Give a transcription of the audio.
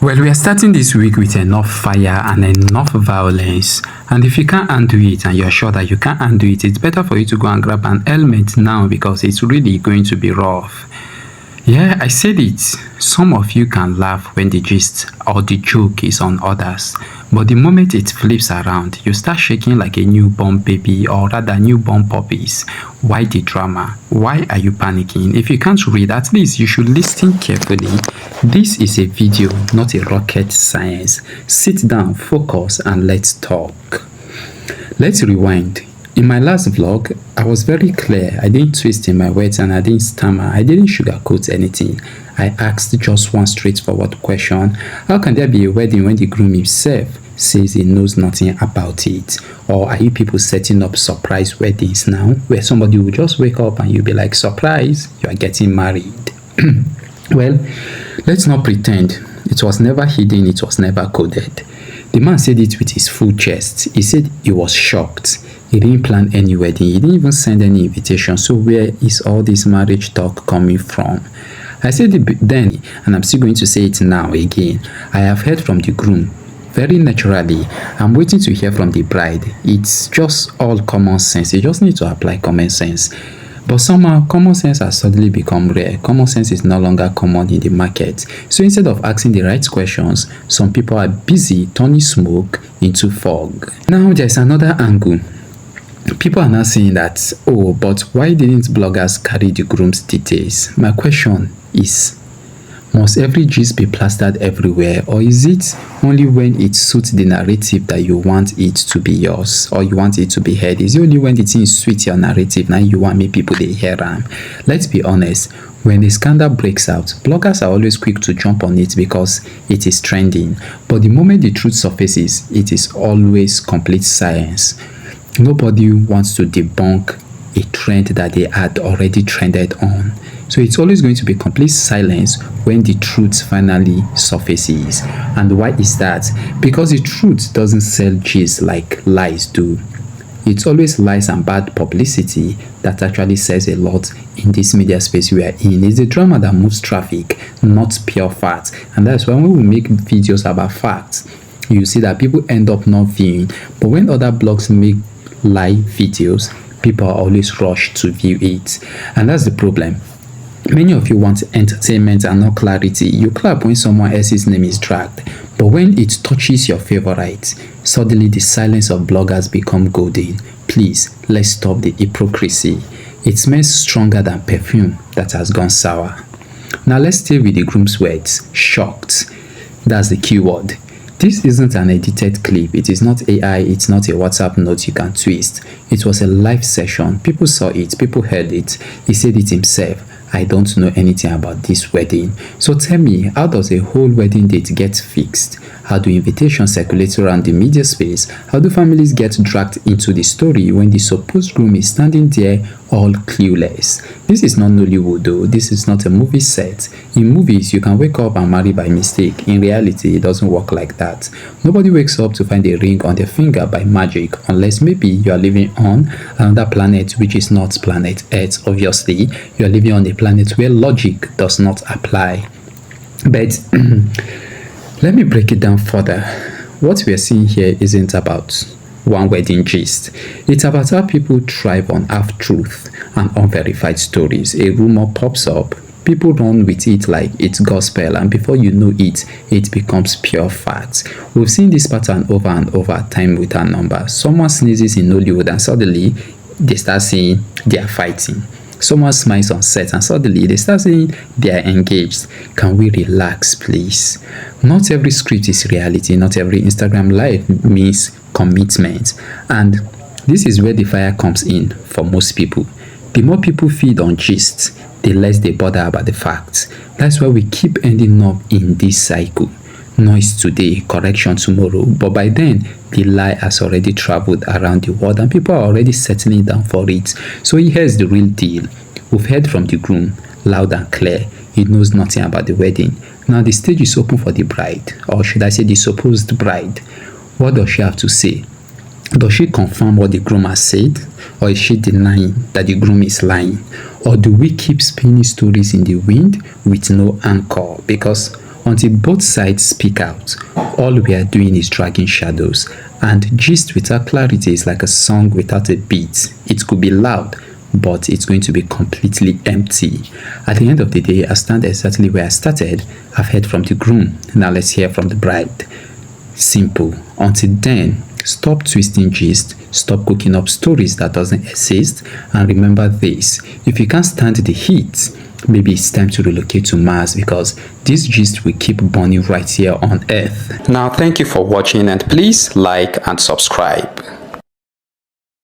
Well, we are starting this week with enough fire and enough violence. And if you can't handle it and you're sure that you can't handle it, it's better for you to go and grab an helmet now because it's really going to be rough. Yeah, I said it. Some of you can laugh when the gist or the joke is on others, but the moment it flips around, you start shaking like a newborn baby or rather newborn puppies. Why the drama? Why are you panicking? If you can't read, at least you should listen carefully. This is a video, not a rocket science. Sit down, focus, and let's talk. Let's rewind. In my last vlog, I was very clear. I didn't twist in my words and I didn't stammer. I didn't sugarcoat anything. I asked just one straightforward question. How can there be a wedding when the groom himself says he knows nothing about it? Or are you people setting up surprise weddings now where somebody will just wake up and you'll be like, surprise, you are getting married? Well, let's not pretend. It was never hidden, it was never coded. The man said it with his full chest. He said he was shocked. He didn't plan any wedding. He didn't even send any invitation. So where is all this marriage talk coming from? I said it then, and I'm still going to say it now again. I have heard from the groom. Very naturally, I'm waiting to hear from the bride. It's just all common sense. You just need to apply common sense. But somehow, common sense has suddenly become rare. Common sense is no longer common in the market. So instead of asking the right questions, some people are busy turning smoke into fog. Now there's another angle. People are now saying that, oh, but why didn't bloggers carry the groom's details? My question is, must every gist be plastered everywhere, or is it only when it suits the narrative that you want it to be yours, or you want it to be heard? Is it only when the thing suits your narrative now you want me people to hear them? Let's be honest, when a scandal breaks out, bloggers are always quick to jump on it because it is trending. But the moment the truth surfaces, it is always complete science. Nobody wants to debunk a trend that they had already trended on. So it's always going to be complete silence when the truth finally surfaces. And why is that? Because the truth doesn't sell gist like lies do. It's always lies and bad publicity that actually says a lot in this media space we are in. It's the drama that moves traffic, not pure facts. And that's why when we make videos about facts, you see that people end up not viewing. But when other blogs make live videos, people are always rushed to view it. And that's the problem. Many of you want entertainment and not clarity. You clap when someone else's name is dragged, but when it touches your favorite, suddenly the silence of bloggers become golden. Please, let's stop the hypocrisy. It smells stronger than perfume that has gone sour. Now let's stay with the groom's words. Shocked. That's the key word. This isn't an edited clip. It is not AI. It's not a WhatsApp note you can twist. It was a live session. People saw it. People heard it. He said it himself. I don't know anything about this wedding. So tell me, how does a whole wedding date get fixed? How do invitations circulate around the media space? How do families get dragged into the story when the supposed groom is standing there all clueless? This is not Nollywood though. This is not a movie set. In movies, you can wake up and marry by mistake. In reality, it doesn't work like that. Nobody wakes up to find a ring on their finger by magic, unless maybe you are living on another planet which is not planet Earth. Obviously, you are living on a planet where logic does not apply. But let me break it down further. What we are seeing here isn't about one wedding gist. It's about how people thrive on half-truth and unverified stories. A rumor pops up, people run with it like it's gospel, and before you know it, it becomes pure fact. We've seen this pattern over and over time with our number. Someone sneezes in Nollywood and suddenly they start saying they are fighting. Someone smiles on set and suddenly they start saying they are engaged. Can we relax, please? Not every script is reality. Not every Instagram live means commitment. And this is where the fire comes in for most people. The more people feed on gist, the less they bother about the facts. That's why we keep ending up in this cycle. Noise today, correction tomorrow, but by then the lie has already traveled around the world and people are already settling down for it. So here's the real deal. We've heard from the groom loud and clear. He knows nothing about the wedding. Now the stage is open for the bride, or should I say the supposed bride. What does she have to say? Does she confirm what the groom has said, or is she denying that the groom is lying? Or do we keep spinning stories in the wind with no anchor? Because until both sides speak out. All we are doing is dragging shadows, and gist without clarity is like a song without a beat. It could be loud, but it's going to be completely empty. At the end of the day, I stand exactly where I started. I've heard from the groom, now let's hear from the bride. Simple. Until then, stop twisting gist, stop cooking up stories that doesn't exist, and remember this: if you can't stand the heat, maybe it's time to relocate to Mars, because this gist will keep burning right here on Earth. Now, thank you for watching, and please like and subscribe.